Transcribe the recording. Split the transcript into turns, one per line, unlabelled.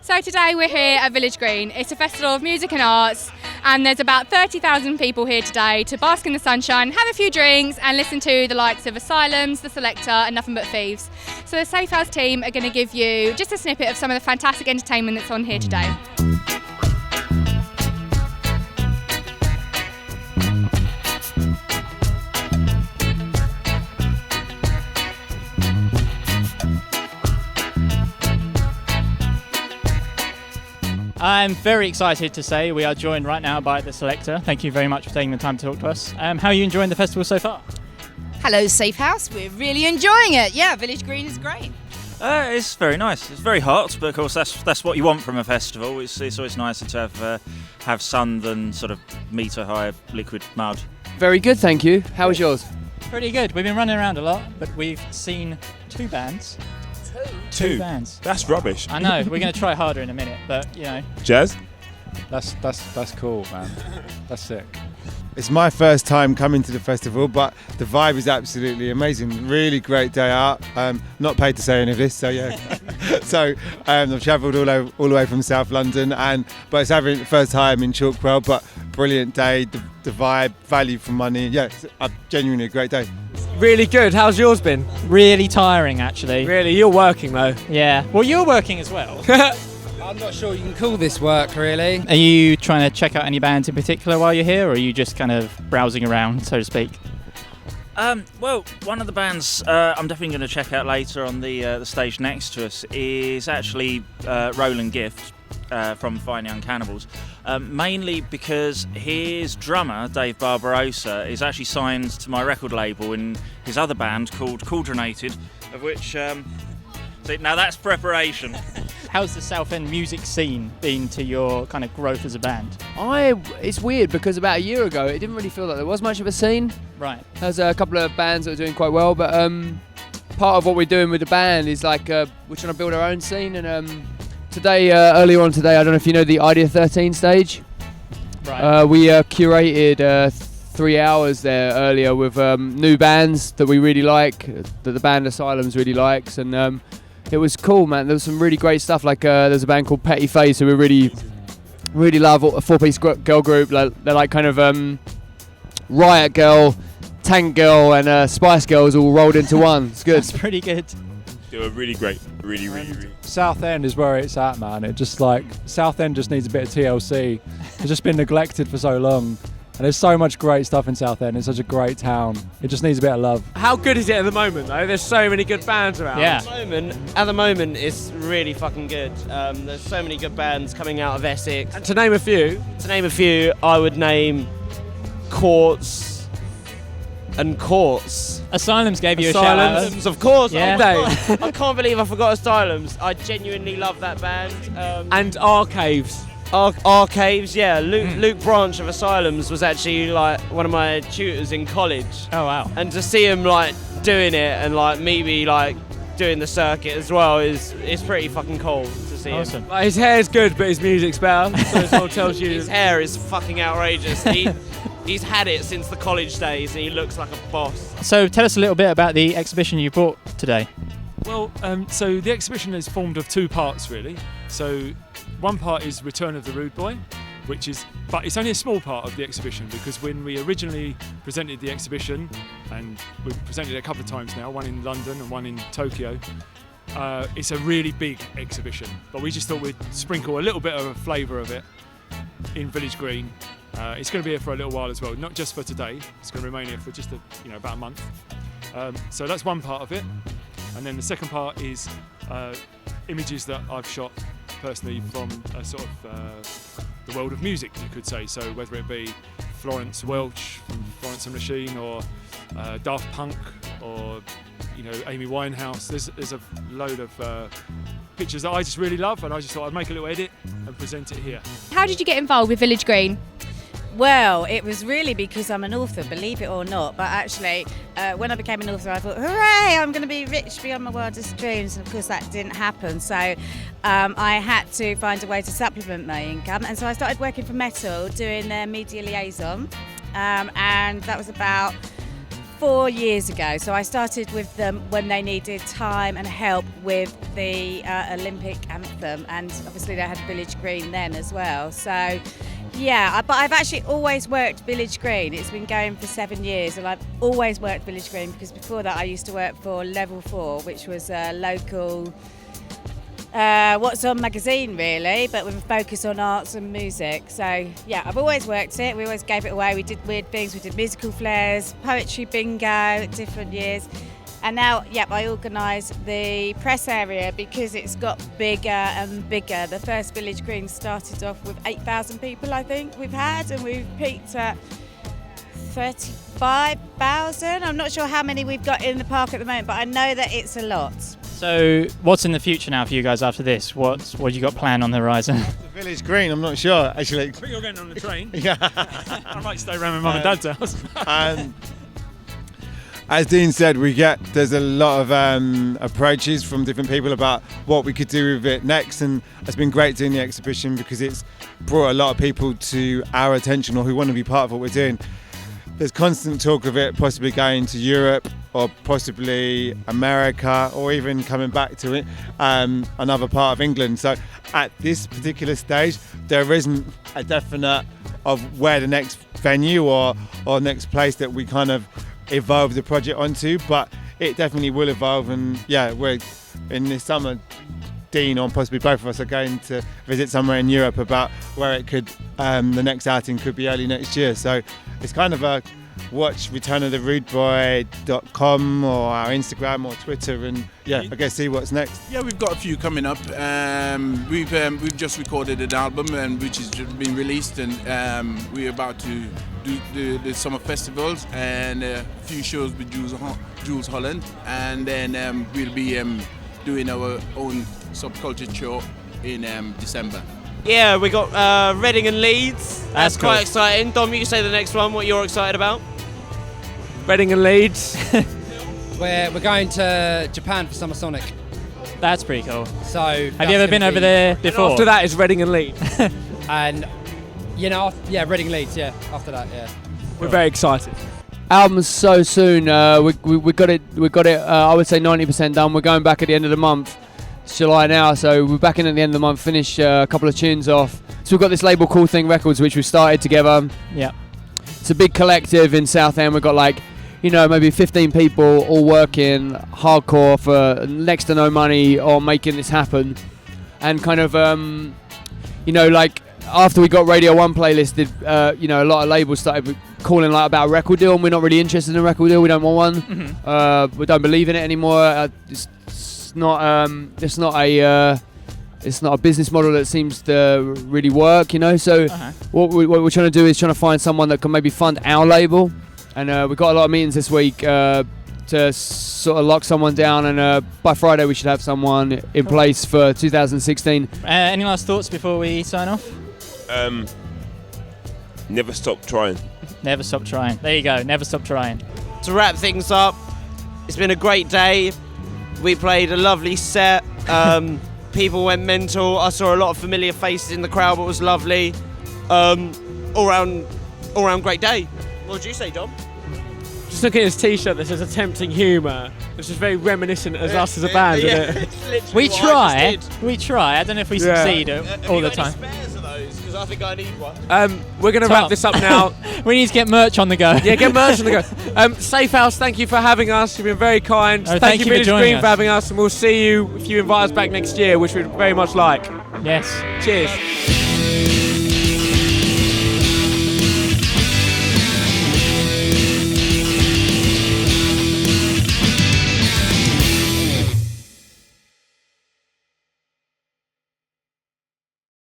So today we're here at Village Green. It's a festival of music and arts, and there's about 30,000 people here today to bask in the sunshine, have a few drinks and listen to the likes of Asylums, The Selector and Nothing But Thieves. So the Safehouse team are going to give you just a snippet of some of the fantastic entertainment that's on here today.
I'm very excited to say we are joined right now by The Selector. Thank you very much for taking the time to talk to us. How are you enjoying the festival so far?
Hello, Safehouse. We're really enjoying it. Yeah, Village Green is great.
It's very nice. It's very hot, but of course that's what you want from a festival. It's always nicer to have sun than sort of metre-high liquid mud.
Very good, thank you. How was yours?
Pretty good. We've been running around a lot, but we've seen two bands. Two bands.
That's rubbish.
I know. We're going to try harder in a minute, but you know.
Jazz?
That's cool, man. That's sick.
It's my first time coming to the festival, but the vibe is absolutely amazing. Really great day out. Not paid to say any of this, so yeah. So I've travelled all the way from South London, but it's having the first time in Chalkwell, but brilliant day. The vibe, value for money. Yeah, it's genuinely a great day.
Really good. How's yours been?
Really tiring, actually.
Really? You're working, though.
Yeah. Well, you're working as well.
I'm not sure you can call this work, really.
Are you trying to check out any bands in particular while you're here, or are you just kind of browsing around, so to speak?
Well, one of the bands I'm definitely going to check out later on the stage next to us is actually Roland Gift from Fine Young Cannibals, mainly because his drummer, Dave Barbarossa, is actually signed to my record label in his other band called Cauldronated, of which... now that's preparation.
How's the South End music scene been to your kind of growth as a band?
It's weird because about a year ago it didn't really feel like there was much of a scene.
Right.
There's a couple of bands that are doing quite well, but part of what we're doing with the band is like we're trying to build our own scene. And today, earlier on today, I don't know if you know the Idea 13 stage.
Right.
We curated 3 hours there earlier with new bands that we really like, that the band Asylums really likes, and it was cool, man. There was some really great stuff. Like there's a band called Petty Face who we really love. A four-piece girl group. They're like kind of Riot Girl, Tank Girl, and Spice Girls all rolled into one. It's good.
That's pretty good.
They were really great. Really.
South End is where it's at, man. It just like South End just needs a bit of TLC. It's just been neglected for so long. And there's so much great stuff in South End. It's such a great town. It just needs a bit of love.
How good is it at the moment, though? There's so many good bands around.
Yeah.
At the moment, it's really fucking good. There's so many good bands coming out of Essex.
And to name a few,
I would name Quartz and Quartz.
Asylums gave you a shout out.
Asylums, of course.
Yeah.
I can't believe I forgot Asylums. I genuinely love that band.
and Arcaves.
Arcaves, yeah. Luke Branch of Asylums was actually like one of my tutors in college.
Oh wow!
And to see him like doing it and like maybe like doing the circuit as well is pretty fucking cool to see
Awesome.
him.
Like, his hair's good, but his music's better. So it all tells you.
His hair is fucking outrageous. He's had it since the college days and he looks like a boss.
So tell us a little bit about the exhibition you brought today.
Well, so the exhibition is formed of two parts really. So one part is Return of the Rudeboy, but it's only a small part of the exhibition because when we originally presented the exhibition, and we've presented it a couple of times now, one in London and one in Tokyo, it's a really big exhibition. But we just thought we'd sprinkle a little bit of a flavour of it in Village Green. It's going to be here for a little while as well, not just for today. It's going to remain here for just about a month. So that's one part of it. And then the second part is images that I've shot personally from a sort of the world of music, you could say. So whether it be Florence Welch from Florence and the Machine, or Daft Punk, or Amy Winehouse. There's a load of pictures that I just really love, and I just thought I'd make a little edit and present it here.
How did you get involved with Village Green?
Well, it was really because I'm an author, believe it or not. But actually, when I became an author, I thought, hooray, I'm going to be rich beyond my wildest dreams. And of course, that didn't happen. So I had to find a way to supplement my income. And so I started working for Metal, doing their media liaison. And that was about 4 years ago. So I started with them when they needed time and help with the Olympic anthem, and obviously they had Village Green then as well. So yeah, but I've actually always worked Village Green. It's been going for 7 years, and I've always worked Village Green because before that I used to work for Level 4, which was a local What's On magazine really, but with a focus on arts and music. So yeah, I've always worked it. We always gave it away. We did weird things. We did musical flares, poetry bingo at different years. And now, I organise the press area because it's got bigger and bigger. The first Village Green started off with 8,000 people, I think we've had, and we've peaked at 35,000. I'm not sure how many we've got in the park at the moment, but I know that it's a lot.
So, what's in the future now for you guys after this? What have you got planned on the horizon?
The Village Green, I'm not sure, actually.
I think you're getting on the train.
Yeah.
I might stay around with Mum and Dad's house.
As Dean said, there's a lot of approaches from different people about what we could do with it next, and it's been great doing the exhibition because it's brought a lot of people to our attention or who want to be part of what we're doing. There's constant talk of it possibly going to Europe or possibly America or even coming back to it, another part of England. So at this particular stage, there isn't a definite of where the next venue or next place that we kind of evolve the project onto, but it definitely will evolve. And yeah, we're in this summer, Dean or possibly both of us are going to visit somewhere in Europe about where it could, the next outing could be early next year. So it's kind of a watch returnoftherudeboy.com or our Instagram or Twitter, and I guess see what's next.
Yeah, we've got a few coming up. We've just recorded an album which has been released, and we're about to do the summer festivals and a few shows with Jules Holland, and then we'll be doing our own subculture show in December.
Yeah, we got Reading and Leeds. That's
cool.
Quite exciting. Dom, you can say the next one, what you're excited about.
Reading and Leeds. we're going to Japan for Summer Sonic.
That's pretty cool.
So
have you ever been over there before?
And after that is Reading and Leeds. And Reading Leeds. Yeah, after that, yeah.
We're very excited.
Album's so soon. We got it. I would say 90% done. We're going back at the end of the month. It's July now, so we're back in at the end of the month. Finish a couple of tunes off. So we've got this label, Cool Thing Records, which we started together.
Yeah.
It's a big collective in Southend. We've got maybe 15 people all working hardcore for next to no money on making this happen. And kind of, after we got Radio 1 playlisted, a lot of labels started calling about a record deal, and we're not really interested in a record deal. We don't want one. Mm-hmm. We don't believe in it anymore. It's not a business model that seems to really work, So what we're trying to do is trying to find someone that can maybe fund our label, and we've got a lot of meetings this week to sort of lock someone down, and by Friday we should have someone in place for 2016.
Any last thoughts before we sign off?
Never stop trying.
Never stop trying. There you go. Never stop trying.
To wrap things up, it's been a great day. We played a lovely set. People went mental. I saw a lot of familiar faces in the crowd, but it was lovely. All round great day. What would you say, Dom?
Just looking at his t-shirt that says attempting humour, which is very reminiscent as us as a band, isn't it?
We try. I don't know if we succeed all the time.
Spares of those? Because I think I need one.
We're going to wrap this up now.
We need to get merch on the go.
Yeah, get merch on the go. Safehouse, thank you for having us. You've been very kind.
Thank you
Village
for joining
Green
us.
for having us, and we'll see you if you invite us back next year, which we'd very much like.
Yes.
Cheers.